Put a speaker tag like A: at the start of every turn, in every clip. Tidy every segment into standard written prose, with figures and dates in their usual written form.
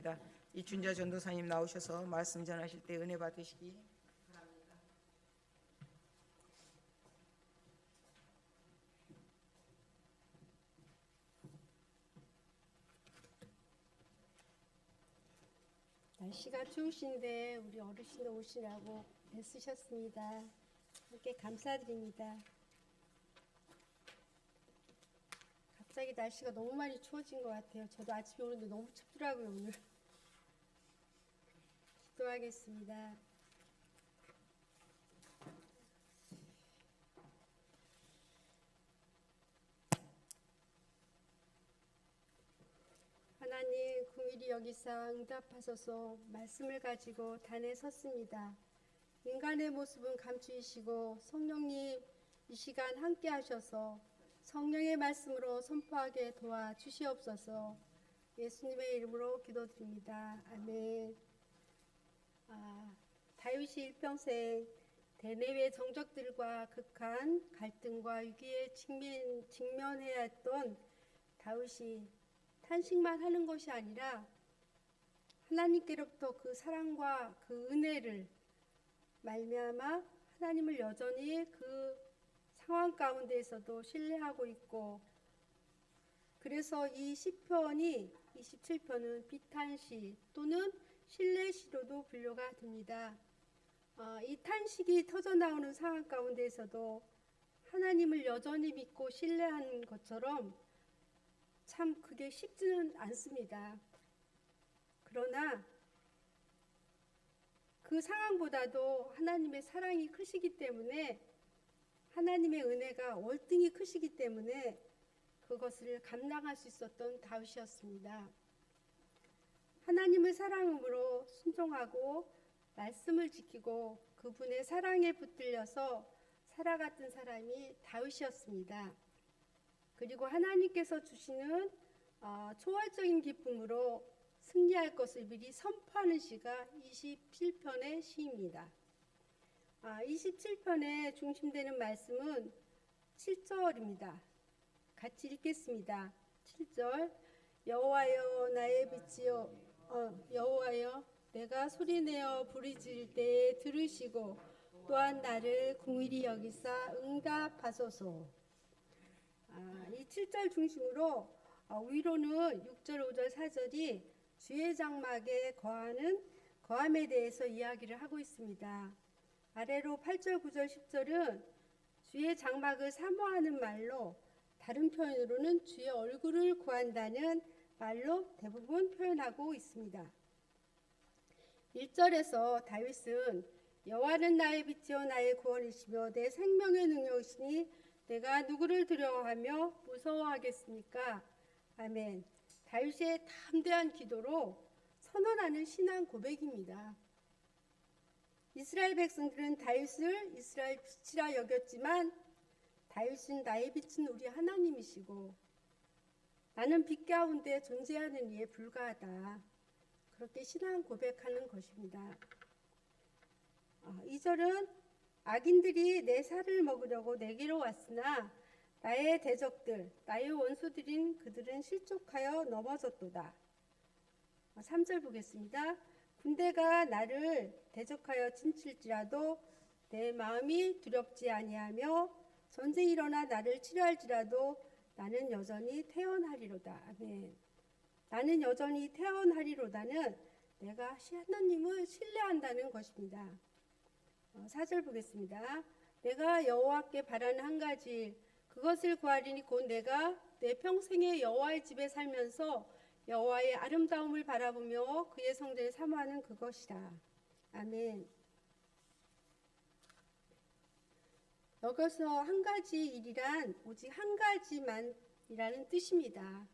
A: 바랍니다. 이춘자 전도사님 나오셔서 말씀 전하실 때 은혜 받으시기 바랍니다.
B: 날씨가 추우신데 우리 어르신들 오시라고 애쓰셨습니다. 함께 감사드립니다. 갑자기 날씨가 너무 많이 추워진 것 같아요. 저도 아침에 오는데 너무 춥더라고요, 오늘. 기도하겠습니다. 하나님, 긍휼히 여기사 응답하소서. 말씀을 가지고 단에 섰습니다. 인간의 모습은 감추이시고 성령님 이 시간 함께 하셔서 성령의 말씀으로 선포하게 도와주시옵소서. 예수님의 이름으로 기도드립니다. 아멘. 다윗이 일평생 대내외 정적들과 극한 갈등과 위기에 직면해야 했던 다윗이 탄식만 하는 것이 아니라 하나님께로부터 그 사랑과 그 은혜를 말미암아 하나님을 여전히 그 상황 가운데에서도 신뢰하고 있고, 그래서 이 시편이 27편은 비탄시 또는 신뢰시로도 분류가 됩니다. 이 탄식이 터져나오는 상황 가운데에서도 하나님을 여전히 믿고 신뢰하는 것처럼 참 그게 쉽지는 않습니다. 그러나 그 상황보다도 하나님의 사랑이 크시기 때문에, 하나님의 은혜가 월등히 크시기 때문에 그것을 감당할 수 있었던 다윗이었습니다. 하나님을 사랑함으로 순종하고 말씀을 지키고 그분의 사랑에 붙들려서 살아갔던 사람이 다윗이었습니다. 그리고 하나님께서 주시는 초월적인 기쁨으로 승리할 것을 미리 선포하는 시가 27편의 시입니다. 27편에 중심되는 말씀은 7절입니다. 같이 읽겠습니다. 7절. 여호와여 나의 빛이여, 여호와여 내가 소리내어 부르짖을 때에 들으시고 또한 나를 긍휼히 여기사 응답하소서. 이 7절 중심으로 위로는 6절, 5절, 4절이 주의 장막에 거함에 대해서 이야기를 하고 있습니다. 아래로 8절, 9절, 10절은 주의 장막을 사모하는 말로, 다른 표현으로는 주의 얼굴을 구한다는 말로 대부분 표현하고 있습니다. 1절에서 다윗은 여호와는 나의 빛이요 나의 구원이시며 내 생명의 능력이시니 내가 누구를 두려워하며 무서워하겠습니까? 아멘. 다윗의 담대한 기도로 선언하는 신앙 고백입니다. 이스라엘 백성들은 다윗을 이스라엘 빛이라 여겼지만 다윗은 나의 빛은 우리 하나님이시고 나는 빛 가운데 존재하는 이에 불과하다. 그렇게 신앙 고백하는 것입니다. 2절은 악인들이 내 살을 먹으려고 내게로 왔으나 나의 대적들, 나의 원수들인 그들은 실족하여 넘어졌도다. 3절 보겠습니다. 군대가 나를 대적하여 침칠지라도 내 마음이 두렵지 아니하며 전쟁이 일어나 나를 치료할지라도 나는 여전히 태어나리로다. 아멘. 나는 여전히 태어나리로다는 내가 하나님을 신뢰한다는 것입니다. 4절 보겠습니다. 내가 여호와께 바라는 한 가지 그것을 구하리니 곧 내가 내 평생에 여호와의 집에 살면서 여호와의 아름다움을 바라보며 그의 성전을 사모하는 그것이라. 아멘. 여기서 한 가지 일이란 오직 한 가지만이라는 뜻입니다.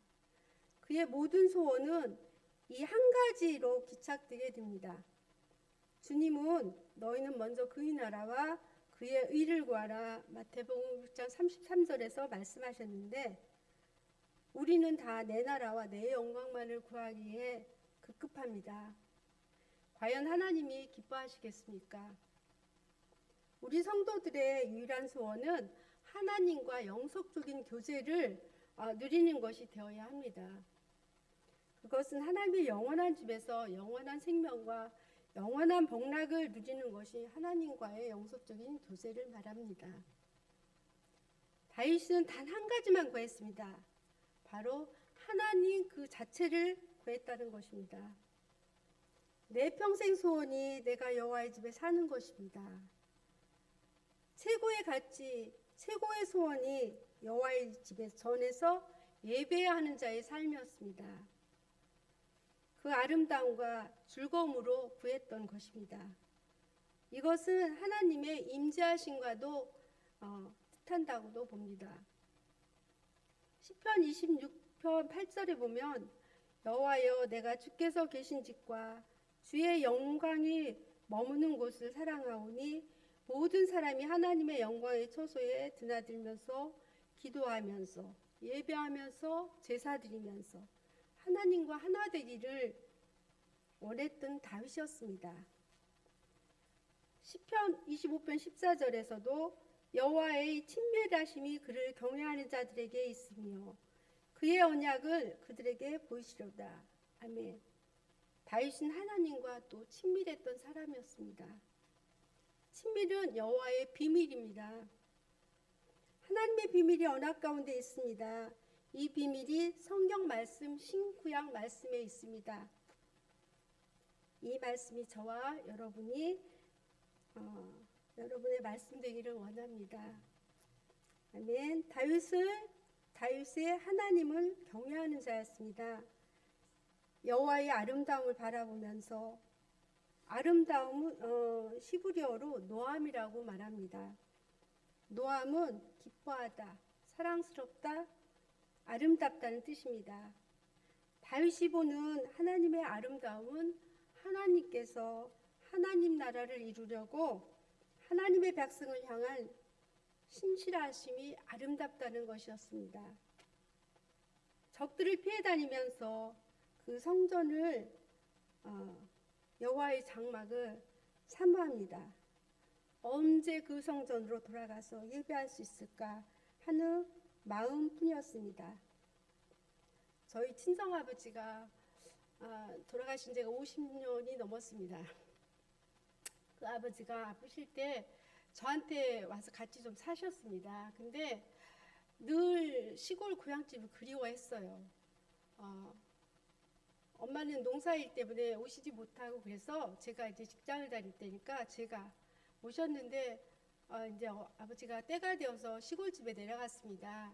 B: 그의 모든 소원은 이 한 가지로 기착되게 됩니다. 주님은 너희는 먼저 그의 나라와 그의 의를 구하라. 마태복음 6장 33절에서 말씀하셨는데, 우리는 다 내 나라와 내 영광만을 구하기에 급급합니다. 과연 하나님이 기뻐하시겠습니까? 우리 성도들의 유일한 소원은 하나님과 영속적인 교제를 누리는 것이 되어야 합니다. 그것은 하나님의 영원한 집에서 영원한 생명과 영원한 복락을 누리는 것이 하나님과의 영속적인 교제를 말합니다. 다윗은 단 한 가지만 구했습니다. 바로 하나님 그 자체를 구했다는 것입니다. 내 평생 소원이 내가 여호와의 집에 사는 것입니다. 최고의 가치, 최고의 소원이 여호와의 집에 전에서 예배하는 자의 삶이었습니다. 그 아름다움과 즐거움으로 구했던 것입니다. 이것은 하나님의 임재하심과도 뜻한다고도 봅니다. 시편 26편 8절에 보면 여호와여 내가 주께서 계신 집과 주의 영광이 머무는 곳을 사랑하오니 모든 사람이 하나님의 영광의 처소에 드나들면서 기도하면서 예배하면서 제사드리면서 하나님과 하나 되기를 원했던 다윗이었습니다. 시편 25편 14절에서도 여호와의 친밀하심이 그를 경외하는 자들에게 있으며 그의 언약을 그들에게 보이시려다. 아멘. 다윗은 하나님과 또 친밀했던 사람이었습니다. 친밀은 여호와의 비밀입니다. 하나님의 비밀이 언약 가운데 있습니다. 이 비밀이 성경 말씀, 신구약 말씀에 있습니다. 이 말씀이 저와 여러분의 말씀 되기를 원합니다. 아멘. 다윗의 하나님을 경외하는 자였습니다. 여호와의 아름다움을 바라보면서 아름다움은 히브리어로 노암이라고 말합니다. 노암은 기뻐하다, 사랑스럽다, 아름답다는 뜻입니다. 다윗이 보는 하나님의 아름다움은 하나님께서 하나님 나라를 이루려고 하나님의 백성을 향한 신실하심이 아름답다는 것이었습니다. 적들을 피해 다니면서 그 성전을 여호와의 장막을 사모합니다. 언제 그 성전으로 돌아가서 예배할 수 있을까 하는 마음뿐이었습니다. 저희 친정아버지가 돌아가신 지가 50년이 넘었습니다. 그 아버지가 아프실 때 저한테 와서 같이 좀 사셨습니다. 근데 늘 시골 고향집을 그리워했어요. 엄마는 농사일 때문에 오시지 못하고 그래서 제가 이제 직장을 다닐 때니까 제가 모셨는데 이제 아버지가 때가 되어서 시골집에 내려갔습니다.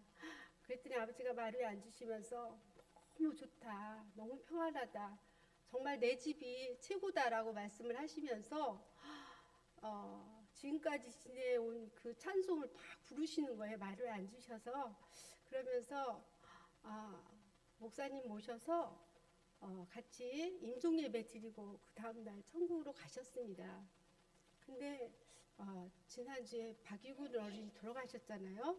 B: 그랬더니 아버지가 마루에 앉으시면서 너무 좋다, 너무 평안하다, 정말 내 집이 최고다라고 말씀을 하시면서 지금까지 지내온 그 찬송을 막 부르시는 거예요. 마루에 앉으셔서. 그러면서 목사님 모셔서 같이 임종예배 드리고 그 다음날 천국으로 가셨습니다. 근데 지난주에 박유근 어른이 돌아가셨잖아요.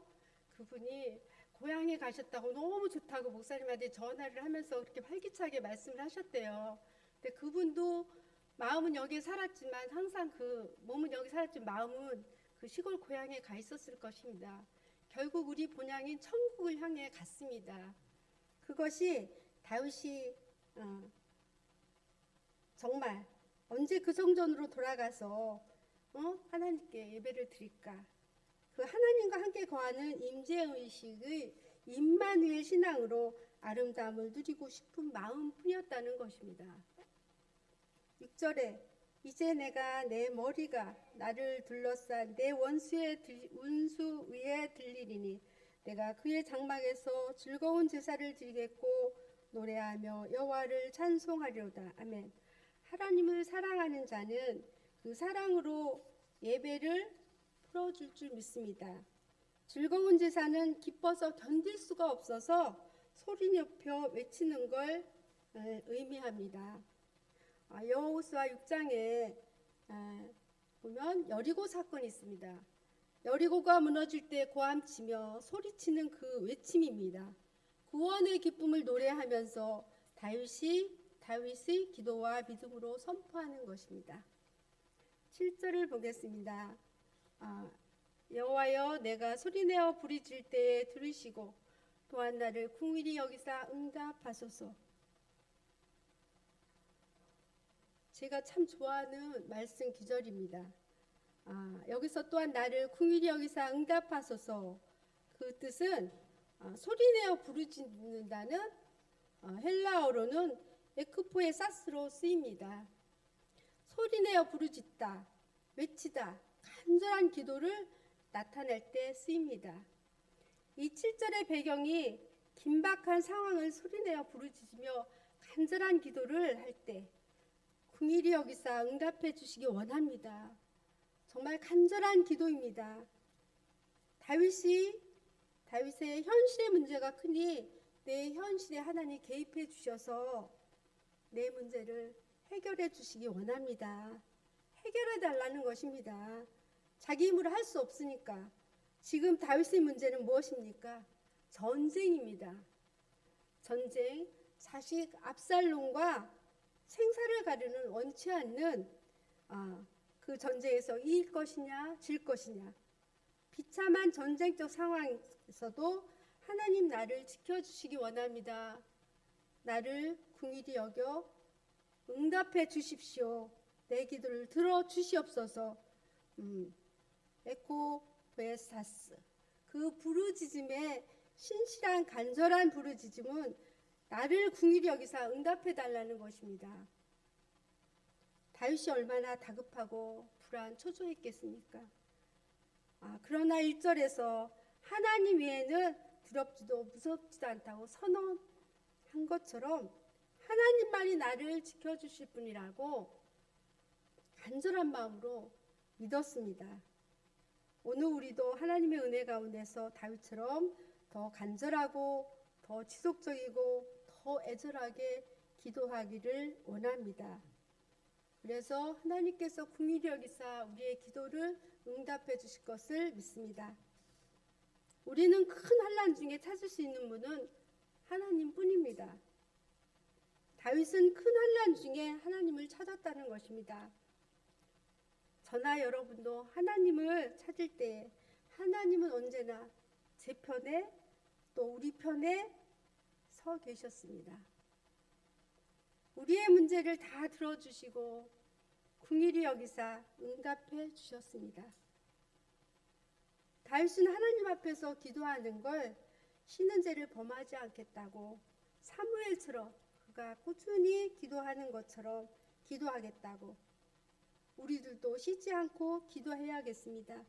B: 그분이 고향에 가셨다고 너무 좋다고 목사님한테 전화를 하면서 그렇게 활기차게 말씀을 하셨대요. 근데 그분도 마음은 여기에 살았지만 항상 그 몸은 여기 살았지만 마음은 그 시골 고향에 가 있었을 것입니다. 결국 우리 본향인 천국을 향해 갔습니다. 그것이 다윗이 정말 언제 그 성전으로 돌아가서 하나님께 예배를 드릴까? 그 하나님과 함께 거하는 임재의식의 임마누엘 신앙으로 아름다움을 누리고 싶은 마음뿐이었다는 것입니다. 6절에 이제 내가 내 머리가 나를 둘러싼 내 원수 위에 들리리니 내가 그의 장막에서 즐거운 제사를 드리겠고 노래하며 여호와를 찬송하리로다. 아멘. 하나님을 사랑하는 자는 그 사랑으로 예배를 풀어줄 줄 믿습니다. 즐거운 제사는 기뻐서 견딜 수가 없어서 소리 높여 외치는 걸 의미합니다. 여호수아 6장에 보면 여리고 사건이 있습니다. 여리고가 무너질 때 고함치며 소리치는 그 외침입니다. 구원의 기쁨을 노래하면서 다윗의 기도와 믿음으로 선포하는 것입니다. 7절을 보겠습니다. 여호와여 내가 소리내어 부르짖을 때에 들으시고 또한 나를 긍휼히 여기사 응답하소서. 제가 참 좋아하는 말씀 기절입니다. 여기서 또한 나를 궁일이 여기사 응답하소서. 그 뜻은 소리내어 부르짖는다는 헬라어로는 에크포의 사스로 쓰입니다. 소리내어 부르짖다, 외치다, 간절한 기도를 나타낼 때 쓰입니다. 이 7절의 배경이 긴박한 상황을 소리내어 부르짖으며 간절한 기도를 할 때 궁일이 여기사 응답해 주시기 원합니다. 정말 간절한 기도입니다. 다윗의 현실의 문제가 크니 내 현실에 하나님 개입해 주셔서 내 문제를 해결해 주시기 원합니다. 해결해 달라는 것입니다. 자기 힘으로 할 수 없으니까. 지금 다윗의 문제는 무엇입니까? 전쟁입니다. 전쟁, 자식 압살롬과 생사를 가르는 원치 않는 그 전쟁에서 이길 것이냐 질 것이냐. 비참한 전쟁적 상황에서도 하나님 나를 지켜주시기 원합니다. 나를 긍휼히 여겨 응답해 주십시오. 내 기도를 들어주시옵소서. 에코베사스, 그 부르짖음의 신실한 간절한 부르짖음은 나를 긍휼히 여기사 응답해 달라는 것입니다. 다윗이 얼마나 다급하고 불안 초조했겠습니까? 그러나 1절에서 하나님 외에는 두렵지도 무섭지도 않다고 선언한 것처럼 하나님만이 나를 지켜주실 분이라고 간절한 마음으로 믿었습니다. 오늘 우리도 하나님의 은혜 가운데서 다윗처럼 더 간절하고 더 지속적이고 더 애절하게 기도하기를 원합니다. 그래서 하나님께서 긍휼히 여기사 우리의 기도를 응답해 주실 것을 믿습니다. 우리는 큰 환난 중에 찾을 수 있는 분은 하나님뿐입니다. 다윗은 큰 환난 중에 하나님을 찾았다는 것입니다. 저나 여러분도 하나님을 찾을 때 하나님은 언제나 제 편에 또 우리 편에 서 계셨습니다. 우리의 문제를 다 들어주시고 긍휼히 여기사 응답해 주셨습니다. 다윗은 하나님 앞에서 기도하는 걸 쉬는 죄를 범하지 않겠다고 사무엘처럼 그가 꾸준히 기도하는 것처럼 기도하겠다고 우리들도 쉬지 않고 기도해야겠습니다.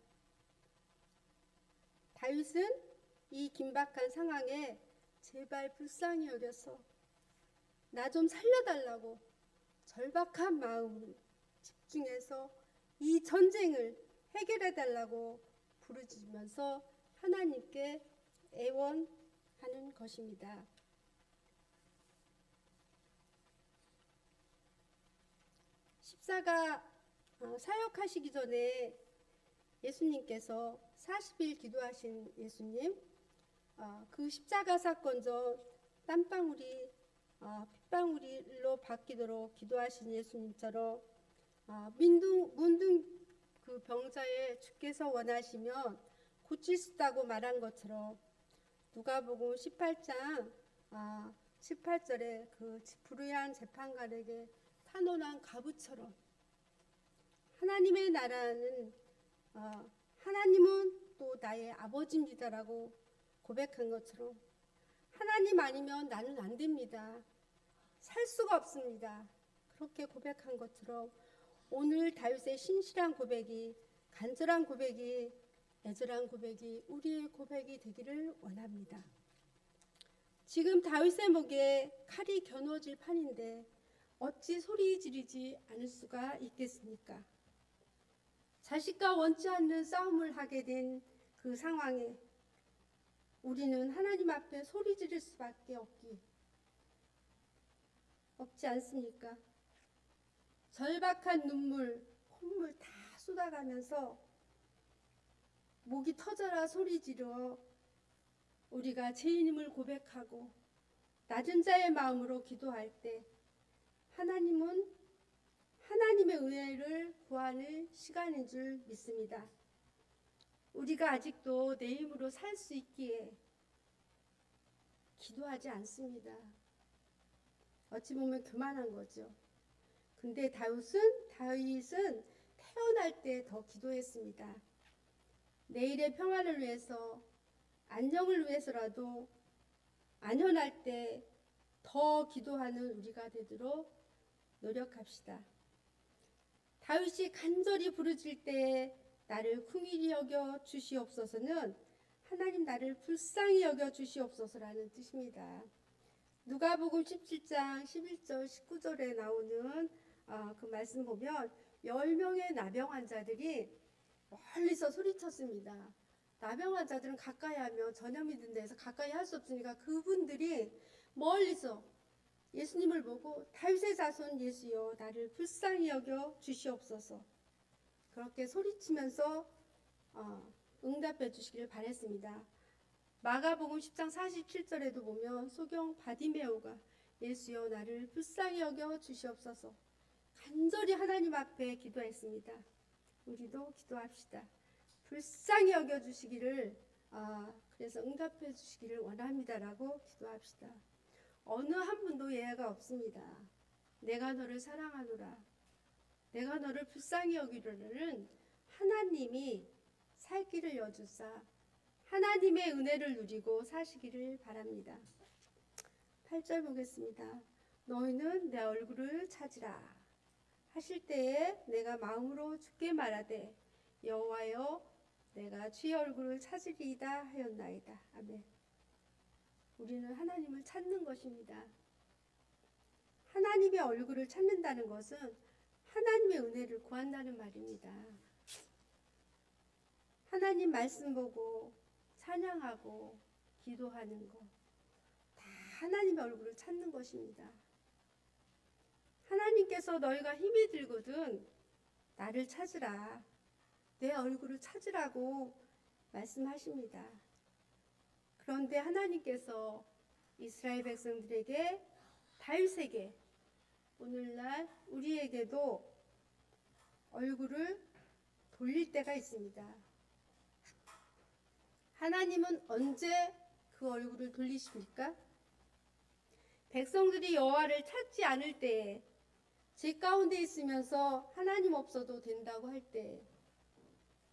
B: 다윗은 이 긴박한 상황에 제발 불쌍히 여겨서 나 좀 살려달라고 절박한 마음을 집중해서 이 전쟁을 해결해달라고 부르짖으면서 하나님께 애원하는 것입니다. 십자가 사역하시기 전에 예수님께서 40일 기도하신 예수님, 그 십자가 사건 전 땀방울이 핏방울로 바뀌도록 기도하신 예수님처럼 문둥 그 병자의 주께서 원하시면 고칠 수 있다고 말한 것처럼 누가복음 18장 18절에 그 불의한 재판관에게 탄원한 과부처럼 하나님의 나라는 하나님은 또 나의 아버지입니다라고 고백한 것처럼 하나님 아니면 나는 안 됩니다. 살 수가 없습니다. 그렇게 고백한 것처럼 오늘 다윗의 신실한 고백이, 간절한 고백이, 애절한 고백이 우리의 고백이 되기를 원합니다. 지금 다윗의 목에 칼이 겨누어질 판인데 어찌 소리 지르지 않을 수가 있겠습니까? 자식과 원치 않는 싸움을 하게 된 그 상황에 우리는 하나님 앞에 소리 지를 수밖에 없지 않습니까? 절박한 눈물, 콧물 다 쏟아가면서 목이 터져라 소리 지르어 우리가 죄인임을 고백하고 낮은 자의 마음으로 기도할 때 하나님은 하나님의 은혜를 구하는 시간인 줄 믿습니다. 우리가 아직도 내 힘으로 살 수 있기에 기도하지 않습니다. 어찌 보면 교만한 거죠. 근데 다윗은 태어날 때 더 기도했습니다. 내일의 평안을 위해서, 안녕을 위해서라도 안연할 때 더 기도하는 우리가 되도록 노력합시다. 다윗이 간절히 부르짖을 때 나를 긍휼히 여겨 주시옵소서는 하나님 나를 불쌍히 여겨 주시옵소서라는 뜻입니다. 누가복음 17장 11절 19절에 나오는 그 말씀 보면 10명의 나병 환자들이 멀리서 소리쳤습니다. 나병 환자들은 가까이 하면 전염이 든 데서 가까이 할 수 없으니까 그분들이 멀리서 예수님을 보고 다윗의 자손 예수여 나를 불쌍히 여겨 주시옵소서 그렇게 소리치면서 응답해 주시기를 바랬습니다. 마가복음 10장 47절에도 보면 소경 바디메오가 예수여 나를 불쌍히 여겨 주시옵소서 간절히 하나님 앞에 기도했습니다. 우리도 기도합시다. 불쌍히 여겨 주시기를 그래서 응답해 주시기를 원합니다라고 기도합시다. 어느 한 분도 예외가 없습니다. 내가 너를 사랑하노라. 내가 너를 불쌍히 여기려는 하나님이 살 길을 여주사 하나님의 은혜를 누리고 사시기를 바랍니다. 8절 보겠습니다. 너희는 내 얼굴을 찾으라 하실 때에 내가 마음으로 주께 말하되 여호와여 내가 주의 얼굴을 찾으리이다 하였나이다. 아멘. 우리는 하나님을 찾는 것입니다. 하나님의 얼굴을 찾는다는 것은 하나님의 은혜를 구한다는 말입니다. 하나님 말씀 보고 찬양하고 기도하는 것, 다 하나님의 얼굴을 찾는 것입니다. 하나님께서 너희가 힘이 들거든 나를 찾으라, 내 얼굴을 찾으라고 말씀하십니다. 그런데 하나님께서 이스라엘 백성들에게, 다윗에게, 오늘날 우리에게도 얼굴을 돌릴 때가 있습니다. 하나님은 언제 그 얼굴을 돌리십니까? 백성들이 여호와를 찾지 않을 때에, 집 가운데 있으면서 하나님 없어도 된다고 할 때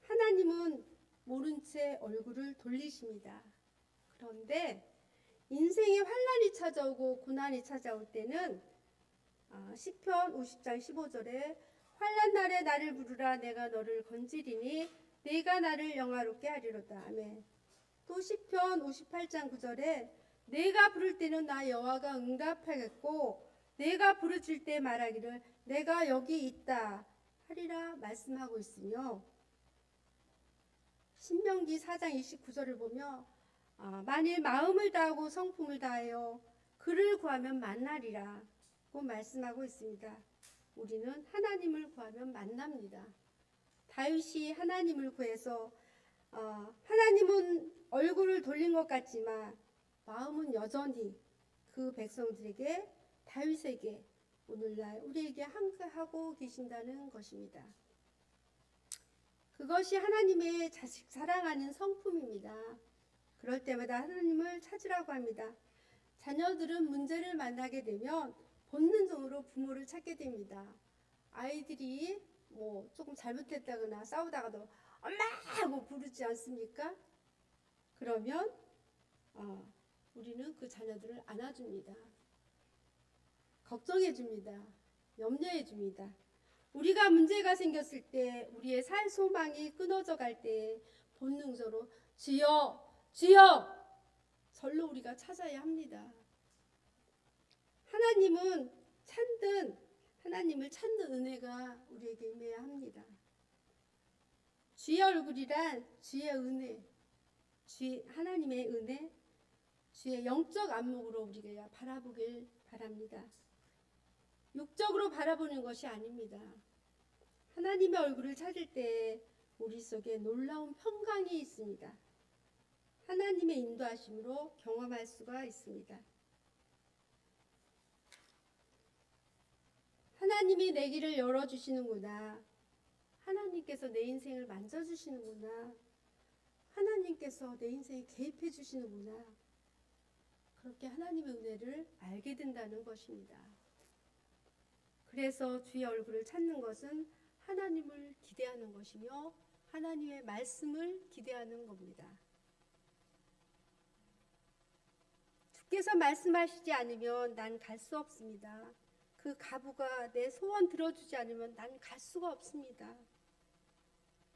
B: 하나님은 모른 채 얼굴을 돌리십니다. 그런데 인생의 환난이 찾아오고 고난이 찾아올 때는 시편 50장 15절에 환난 날에 나를 부르라 내가 너를 건지리니 네가 나를 영화롭게 하리로다. 아멘. 또 시편 58장 9절에 내가 부를 때는 나 여호와가 응답하겠고 내가 부르짖을 때 말하기를 내가 여기 있다 하리라 말씀하고 있으며, 신명기 4장 29절을 보며 만일 마음을 다하고 성품을 다하여 그를 구하면 만나리라 고 말씀하고 있습니다. 우리는 하나님을 구하면 만납니다. 다윗이 하나님을 구해서 하나님은 얼굴을 돌린 것 같지만 마음은 여전히 그 백성들에게, 다윗에게, 오늘날 우리에게 항하고 계신다는 것입니다. 그것이 하나님의 자식 사랑하는 성품입니다. 그럴 때마다 하나님을 찾으라고 합니다. 자녀들은 문제를 만나게 되면 본능적으로 부모를 찾게 됩니다. 아이들이 조금 잘못했다거나 싸우다가도 엄마 하고 부르지 않습니까? 그러면 우리는 그 자녀들을 안아줍니다. 걱정해줍니다. 염려해줍니다. 우리가 문제가 생겼을 때, 우리의 살 소망이 끊어져 갈 때 본능적으로 주여 주여 절로 우리가 찾아야 합니다. 하나님을 찾는 은혜가 우리에게 임해야 합니다. 주의 얼굴이란 주의 은혜, 하나님의 은혜, 주의 영적 안목으로 우리가 바라보길 바랍니다. 육적으로 바라보는 것이 아닙니다. 하나님의 얼굴을 찾을 때 우리 속에 놀라운 평강이 있습니다. 하나님의 인도하심으로 경험할 수가 있습니다. 하나님이 내 길을 열어주시는구나. 하나님께서 내 인생을 만져주시는구나. 하나님께서 내 인생에 개입해 주시는구나. 그렇게 하나님의 은혜를 알게 된다는 것입니다. 그래서 주의 얼굴을 찾는 것은 하나님을 기대하는 것이며 하나님의 말씀을 기대하는 겁니다. 주께서 말씀하시지 않으면 난 갈 수 없습니다. 그 가부가 내 소원 들어주지 않으면 난 갈 수가 없습니다.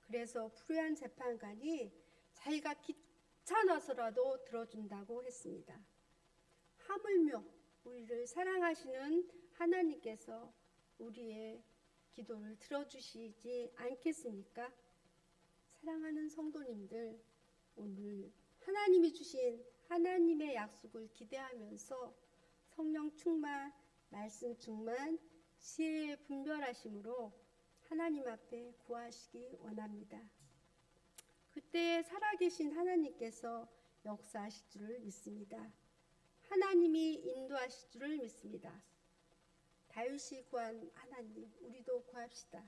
B: 그래서 불의한 재판관이 자기가 귀찮아서라도 들어준다고 했습니다. 하물며 우리를 사랑하시는 하나님께서 우리의 기도를 들어주시지 않겠습니까? 사랑하는 성도님들, 오늘 하나님이 주신 하나님의 약속을 기대하면서 성령 충만, 말씀 충만, 지혜의 분별하심으로 하나님 앞에 구하시기 원합니다. 그때 살아계신 하나님께서 역사하실 줄을 믿습니다. 하나님이 인도하실 줄을 믿습니다. 다윗이 구한 하나님, 우리도 구합시다.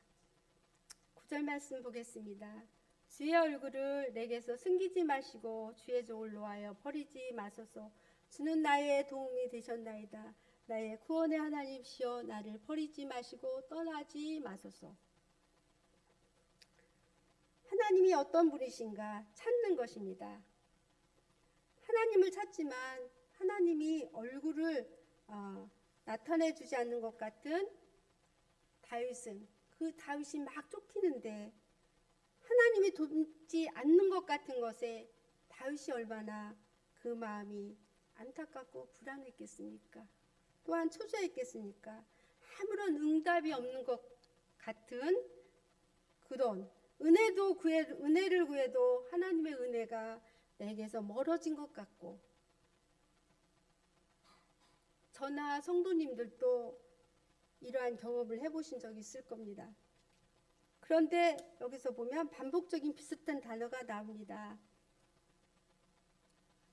B: 9절 말씀 보겠습니다. 주의 얼굴을 내게서 숨기지 마시고 주의 종을 놓아여 버리지 마소서. 주는 나의 도움이 되셨나이다. 나의 구원의 하나님이시여 나를 버리지 마시고 떠나지 마소서. 하나님이 어떤 분이신가 찾는 것입니다. 하나님을 찾지만 하나님이 얼굴을 나타내 주지 않는 것 같은 다윗은 그 다윗이 막 쫓기는데 하나님이 돕지 않는 것 같은 것에 다윗이 얼마나 그 마음이 안타깝고 불안했겠습니까? 또한 초조했겠습니까? 아무런 응답이 없는 것 같은 그런 은혜를 구해도 하나님의 은혜가 내게서 멀어진 것 같고, 저나 성도님들도 이러한 경험을 해보신 적이 있을 겁니다. 그런데 여기서 보면 반복적인 비슷한 단어가 나옵니다.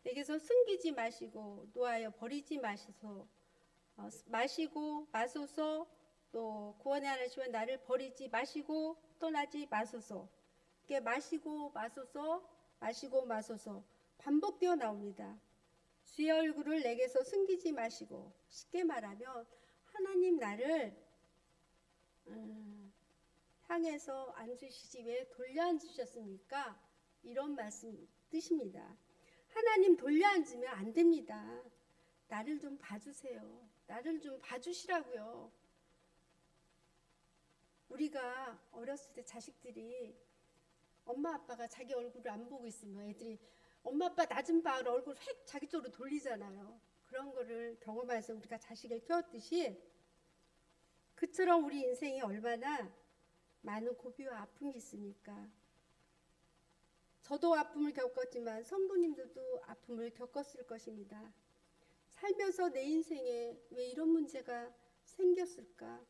B: 내게서 숨기지 마시고 놓아여 버리지 마시소. 마시고 마소서. 또 구원의 하나님이시여 나를 버리지 마시고 떠나지 마소서. 이게 마시고 마소서, 마시고 마소서 반복되어 나옵니다. 주의 얼굴을 내게서 숨기지 마시고, 쉽게 말하면 하나님 나를 향해서 앉으시지 왜 돌려 앉으셨습니까? 이런 말씀 뜻입니다. 하나님 돌려 앉으면 안 됩니다. 나를 좀 봐주세요. 나를 좀 봐주시라고요. 우리가 어렸을 때 자식들이 엄마 아빠가 자기 얼굴을 안 보고 있으면 애들이 엄마 아빠 나 좀 봐 얼굴 획 자기 쪽으로 돌리잖아요. 그런 거를 경험해서 우리가 자식을 키웠듯이, 그처럼 우리 인생이 얼마나 많은 고비와 아픔이 있으니까. 저도 아픔을 겪었지만 성도님들도 아픔을 겪었을 것입니다. 살면서 내 인생에 왜 이런 문제가 생겼을까?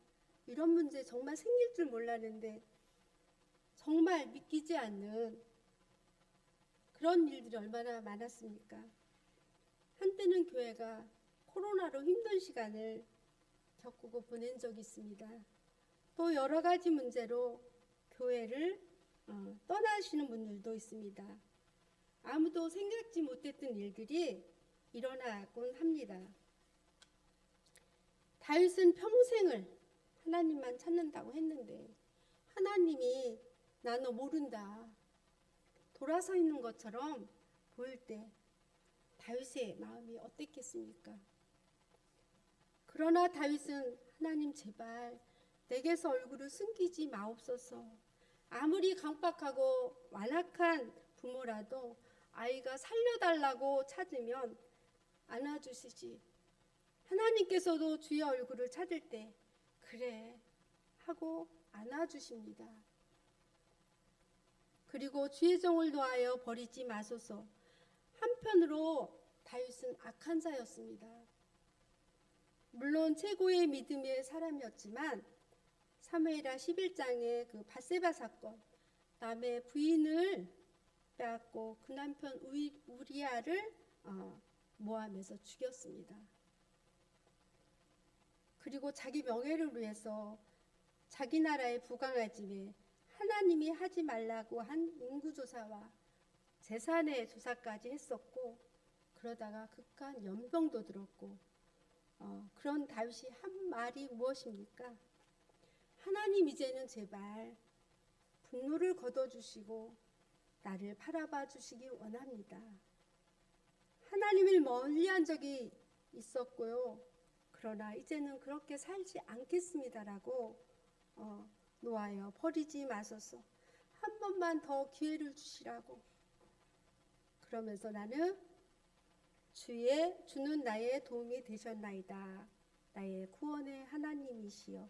B: 이런 문제 정말 생길 줄 몰랐는데 정말 믿기지 않는 그런 일들이 얼마나 많았습니까? 한때는 교회가 코로나로 힘든 시간을 겪고 보낸 적이 있습니다. 또 여러 가지 문제로 교회를 떠나시는 분들도 있습니다. 아무도 생각지 못했던 일들이 일어나곤 합니다. 다윗은 평생을 하나님만 찾는다고 했는데 하나님이 나 너 모른다 돌아서 있는 것처럼 보일 때 다윗의 마음이 어땠겠습니까? 그러나 다윗은 하나님 제발 내게서 얼굴을 숨기지 마옵소서. 아무리 강박하고 완악한 부모라도 아이가 살려달라고 찾으면 안아주시지. 하나님께서도 주의 얼굴을 찾을 때 그래 하고 안아주십니다. 그리고 주의 종을 놓아여 버리지 마소서. 한편으로 다윗은 악한 자였습니다. 물론 최고의 믿음의 사람이었지만 사무엘하 11장의 그 밧세바 사건, 남의 부인을 빼앗고 그 남편 우리아를 모함해서 죽였습니다. 그리고 자기 명예를 위해서 자기 나라에 부강하지 하나님이 하지 말라고 한 인구조사와 재산의 조사까지 했었고, 그러다가 극한 연병도 들었고, 그런 다윗이 한 말이 무엇입니까? 하나님 이제는 제발 분노를 거둬주시고 나를 바라봐 주시기 원합니다. 하나님을 멀리한 적이 있었고요. 그러나 이제는 그렇게 살지 않겠습니다라고 놓아여 버리지 마소서. 한 번만 더 기회를 주시라고. 그러면서 나는 주는 나의 도움이 되셨나이다. 나의 구원의 하나님이시여.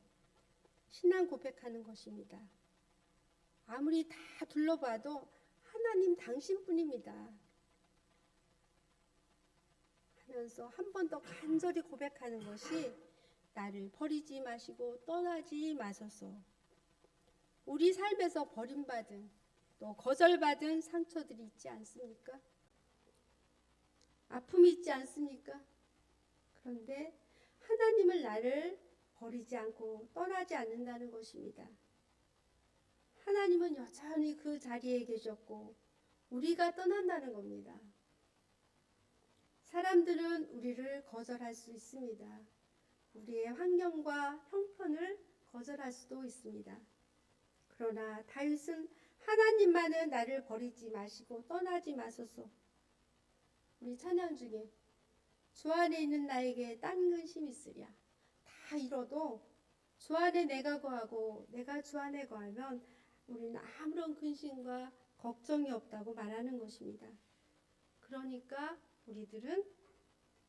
B: 신앙 고백하는 것입니다. 아무리 다 둘러봐도 하나님 당신뿐입니다. 하면서 한 번 더 간절히 고백하는 것이 나를 버리지 마시고 떠나지 마소서. 우리 삶에서 버림받은 또 거절받은 상처들이 있지 않습니까? 아픔이 있지 않습니까? 그런데 하나님을 나를 버리지 않고 떠나지 않는다는 것입니다. 하나님은 여전히 그 자리에 계셨고 우리가 떠난다는 겁니다. 사람들은 우리를 거절할 수 있습니다. 우리의 환경과 형편을 거절할 수도 있습니다. 그러나 다윗은 하나님만은 나를 버리지 마시고 떠나지 마소서. 우리 찬양 중에 주 안에 있는 나에게 딴 근심이 있으랴. 다 이뤄도 주 안에 내가 거하고 내가 주 안에 거하면 우리는 아무런 근심과 걱정이 없다고 말하는 것입니다. 그러니까 우리들은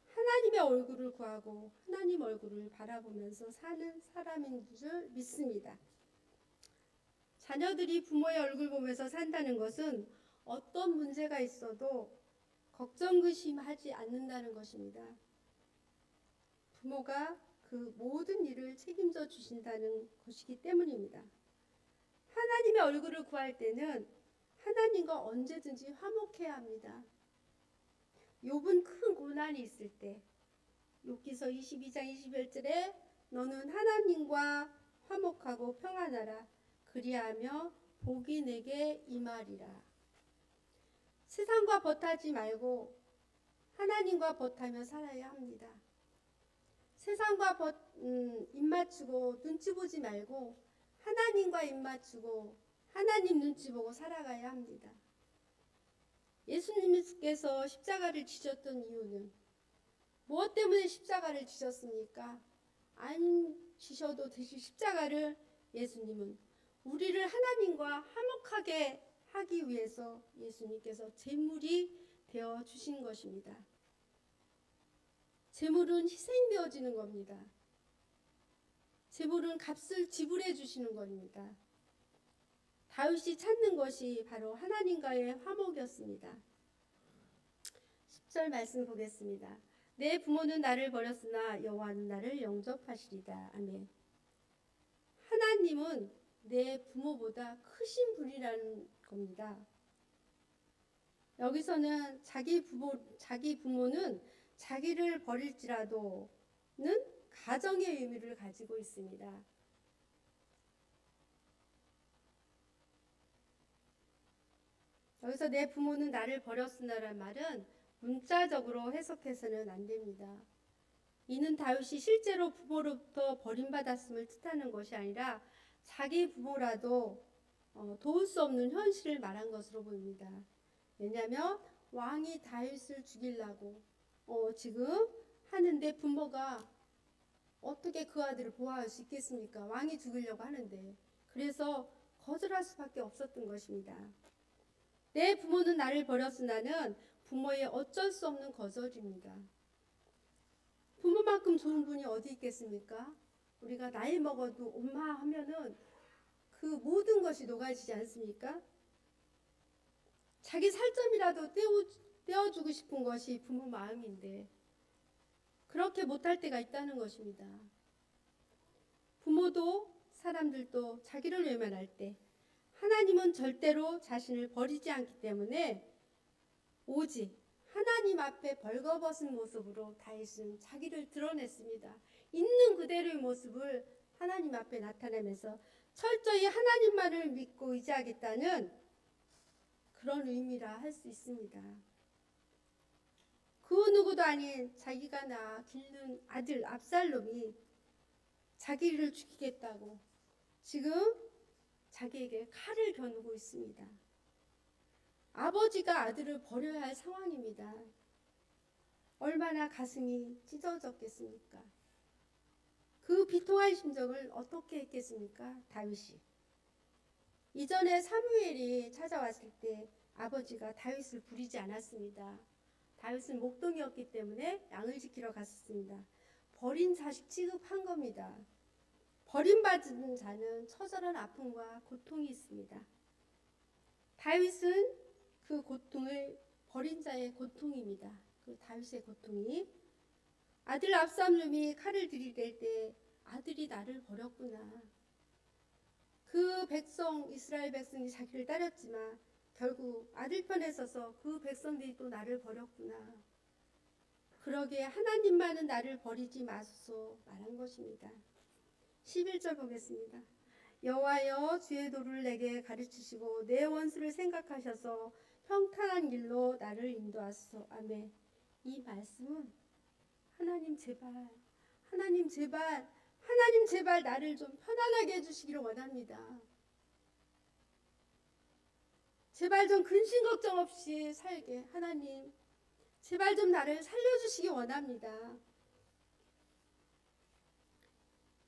B: 하나님의 얼굴을 구하고 하나님 얼굴을 바라보면서 사는 사람인 줄 믿습니다. 자녀들이 부모의 얼굴 보면서 산다는 것은 어떤 문제가 있어도 걱정 근심하지 않는다는 것입니다. 부모가 그 모든 일을 책임져 주신다는 것이기 때문입니다. 하나님의 얼굴을 구할 때는 하나님과 언제든지 화목해야 합니다. 욥은 큰 고난이 있을 때 욥기서 22장 21절에 너는 하나님과 화목하고 평안하라. 그리하며 복이 내게 임하리라. 세상과 벗하지 말고 하나님과 벗하며 살아야 합니다. 세상과 입 맞추고 눈치 보지 말고 하나님과 입 맞추고 하나님 눈치 보고 살아가야 합니다. 예수님께서 십자가를 지셨던 이유는 무엇 때문에 십자가를 지셨습니까? 안 지셔도 되실 십자가를 예수님은 우리를 하나님과 화목하게 하기 위해서 예수님께서 제물이 되어 주신 것입니다. 제물은 희생되어지는 겁니다. 제물은 값을 지불해 주시는 겁니다. 다윗이 찾는 것이 바로 하나님과의 화목이었습니다. 10절 말씀 보겠습니다. 내 부모는 나를 버렸으나 여호와는 나를 영접하시리다. 아멘. 하나님은 내 부모보다 크신 분이라는 겁니다. 여기서는 자기 부모는 자기를 버릴지라도는 가정의 의미를 가지고 있습니다. 여기서 내 부모는 나를 버렸으나라는 말은 문자적으로 해석해서는 안 됩니다. 이는 다윗이 실제로 부모로부터 버림받았음을 뜻하는 것이 아니라 자기 부모라도 도울 수 없는 현실을 말한 것으로 보입니다. 왜냐하면 왕이 다윗을 죽이려고 지금 하는데 부모가 어떻게 그 아들을 보호할 수 있겠습니까? 왕이 죽이려고 하는데. 그래서 거절할 수밖에 없었던 것입니다. 내 부모는 나를 버렸으나는 부모의 어쩔 수 없는 거절입니다. 부모만큼 좋은 분이 어디 있겠습니까? 우리가 나이 먹어도 엄마 하면은 그 모든 것이 녹아지지 않습니까? 자기 살점이라도 떼어주고 싶은 것이 부모 마음인데 그렇게 못할 때가 있다는 것입니다. 부모도 사람들도 자기를 외면할 때 하나님은 절대로 자신을 버리지 않기 때문에 오직 하나님 앞에 벌거벗은 모습으로 다윗은 자기를 드러냈습니다. 있는 그대로의 모습을 하나님 앞에 나타내면서 철저히 하나님만을 믿고 의지하겠다는 그런 의미라 할 수 있습니다. 그 누구도 아닌 자기가 낳아 기른 아들 압살롬이 자기를 죽이겠다고 지금 자기에게 칼을 겨누고 있습니다. 아버지가 아들을 버려야 할 상황입니다. 얼마나 가슴이 찢어졌겠습니까? 그 비통한 심정을 어떻게 했겠습니까? 다윗이. 이전에 사무엘이 찾아왔을 때 아버지가 다윗을 부리지 않았습니다. 다윗은 목동이었기 때문에 양을 지키러 갔었습니다. 버린 자식 취급한 겁니다. 버림받은 자는 처절한 아픔과 고통이 있습니다. 다윗은 그 고통을 버린 자의 고통입니다. 그 다윗의 고통이 아들 압살롬이 칼을 들이댈 때 아들이 나를 버렸구나. 그 백성 이스라엘 백성이 자기를 따렸지만 결국 아들 편에 서서 그 백성들이 또 나를 버렸구나. 그러기에 하나님만은 나를 버리지 마소서 말한 것입니다. 11절 보겠습니다. 여호와여 주의 도를 내게 가르치시고 내 원수를 생각하셔서 평탄한 길로 나를 인도하소서. 아멘. 이 말씀은 하나님 제발, 하나님 제발, 하나님 제발 나를 좀 편안하게 해주시기를 원합니다. 제발 좀 근심 걱정 없이 살게 하나님 제발 좀 나를 살려주시기 원합니다.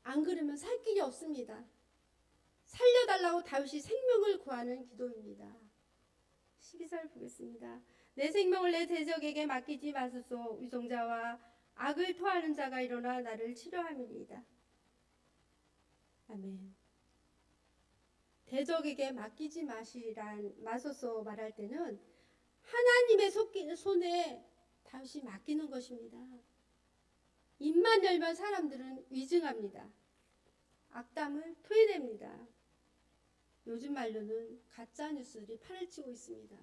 B: 안 그러면 살 길이 없습니다. 살려달라고 다윗이 생명을 구하는 기도입니다. 12절 보겠습니다. 내 생명을 내 대적에게 맡기지 마소서. 위종자와 악을 토하는 자가 일어나 나를 치료함이니이다. 아멘. 대적에게 맡기지 마소서 말할 때는 하나님의 손에 다윗이 맡기는 것입니다. 입만 열면 사람들은 위증합니다. 악담을 토해냅니다. 요즘 말로는 가짜 뉴스들이 판을 치고 있습니다.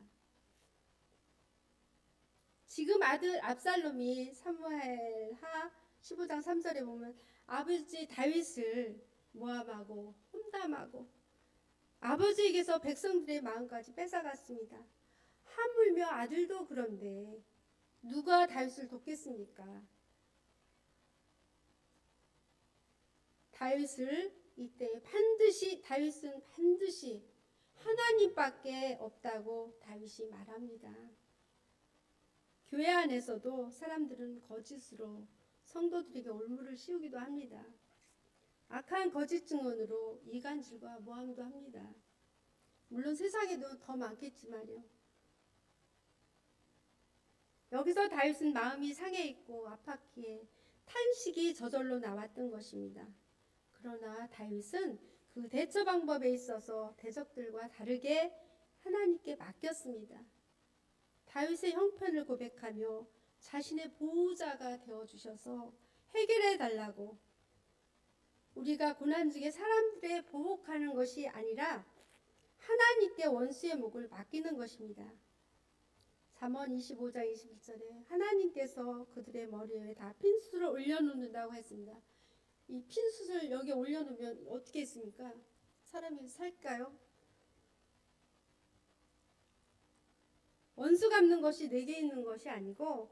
B: 지금 아들 압살롬이 사무엘하 15장 3절에 보면 아버지 다윗을 모함하고 험담하고 아버지에게서 백성들의 마음까지 뺏어갔습니다. 하물며 아들도 그런데 누가 다윗을 돕겠습니까? 다윗을 이때 다윗은 반드시 하나님밖에 없다고 다윗이 말합니다. 교회 안에서도 사람들은 거짓으로 성도들에게 올무를 씌우기도 합니다. 악한 거짓 증언으로 이간질과 모함도 합니다. 물론 세상에도 더 많겠지만요. 여기서 다윗은 마음이 상해 있고 아팠기에 탄식이 저절로 나왔던 것입니다. 그러나 다윗은 그 대처 방법에 있어서 대적들과 다르게 하나님께 맡겼습니다. 다윗의 형편을 고백하며 자신의 보호자가 되어주셔서 해결해 달라고 우리가 고난 중에 사람들의 보복하는 것이 아니라 하나님께 원수의 목을 맡기는 것입니다. 잠언 25장 21절에 하나님께서 그들의 머리 위에 다 핀수를 올려놓는다고 했습니다. 이 핀수를 여기 올려놓으면 어떻게 했습니까? 사람이 살까요? 원수 갚는 것이 내게 있는 것이 아니고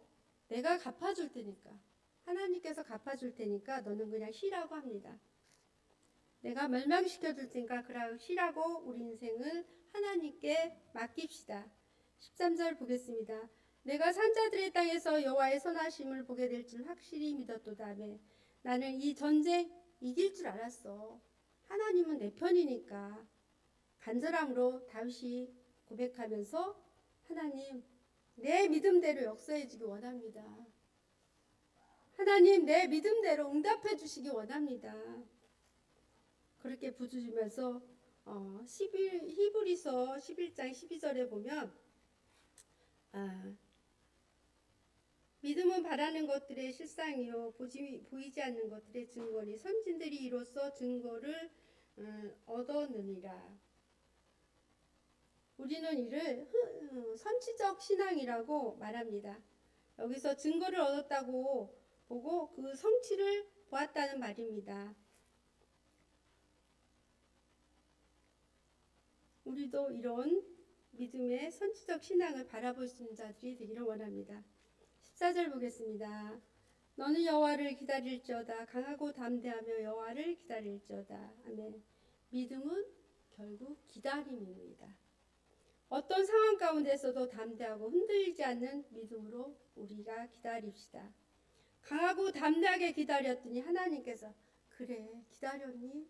B: 내가 갚아줄 테니까 하나님께서 갚아줄 테니까 너는 그냥 쉬라고 합니다. 내가 멸망시켜줄 테니까 그냥 쉬라고 우리 인생을 하나님께 맡깁시다. 13절 보겠습니다. 내가 산자들의 땅에서 여호와의 선하심을 보게 될 줄 확실히 믿었도다며 나는 이 전쟁 이길 줄 알았어. 하나님은 내 편이니까. 간절함으로 다윗이 고백하면서 하나님 내 믿음대로 역사해 주기 원합니다. 하나님 내 믿음대로 응답해 주시기 원합니다. 그렇게 부르짖으면서 히브리서 11장 12절에 보면 믿음은 바라는 것들의 실상이요 보이지 않는 것들의 증거니 선진들이 이로써 증거를 얻었느니라. 우리는 이를 선지적 신앙이라고 말합니다. 여기서 증거를 얻었다고 보고 그 성취를 보았다는 말입니다. 우리도 이런 믿음의 선지적 신앙을 바라볼 수 있는 자들이 되기를 원합니다. 14절 보겠습니다. 너는 여호와를 기다릴지어다. 강하고 담대하며 여호와를 기다릴지어다. 아멘. 믿음은 결국 기다림입니다. 어떤 상황 가운데서도 담대하고 흔들리지 않는 믿음으로 우리가 기다립시다. 강하고 담대하게 기다렸더니 하나님께서 그래 기다렸니?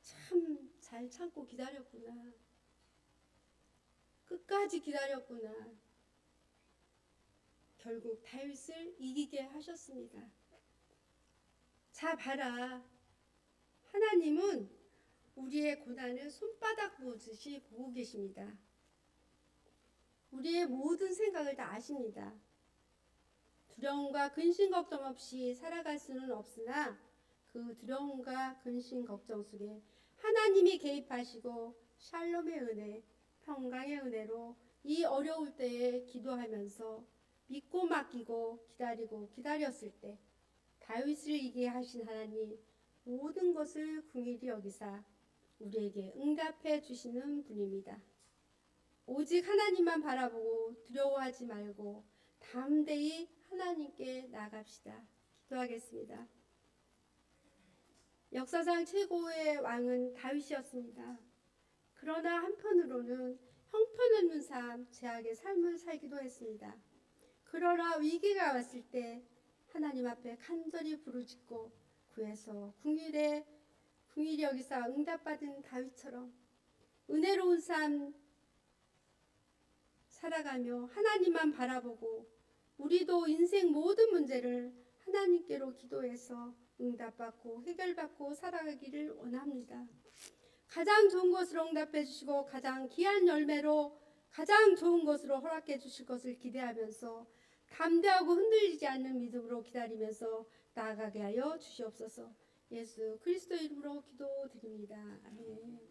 B: 참 잘 참고 기다렸구나. 끝까지 기다렸구나. 결국 다윗을 이기게 하셨습니다. 자 봐라. 하나님은 우리의 고난을 손바닥 보듯이 보고 계십니다. 우리의 모든 생각을 다 아십니다. 두려움과 근심 걱정 없이 살아갈 수는 없으나 그 두려움과 근심 걱정 속에 하나님이 개입하시고 샬롬의 은혜, 평강의 은혜로 이 어려울 때에 기도하면서 믿고 맡기고 기다리고 기다렸을 때 다윗을 이기게 하신 하나님 모든 것을 긍휼히 여기사 우리에게 응답해 주시는 분입니다. 오직 하나님만 바라보고 두려워하지 말고 담대히 하나님께 나아갑시다. 기도하겠습니다. 역사상 최고의 왕은 다윗이었습니다. 그러나 한편으로는 형편없는 삶, 제약의 삶을 살기도 했습니다. 그러나 위기가 왔을 때 하나님 앞에 간절히 부르짖고 구해서 긍휼히 여기사 응답받은 다윗처럼 은혜로운 삶 살아가며 하나님만 바라보고 우리도 인생 모든 문제를 하나님께로 기도해서 응답받고 해결받고 살아가기를 원합니다. 가장 좋은 것으로 응답해 주시고 가장 귀한 열매로 가장 좋은 것으로 허락해 주실 것을 기대하면서 담대하고 흔들리지 않는 믿음으로 기다리면서 나아가게 하여 주시옵소서. 예수 그리스도 이름으로 기도드립니다. 아멘.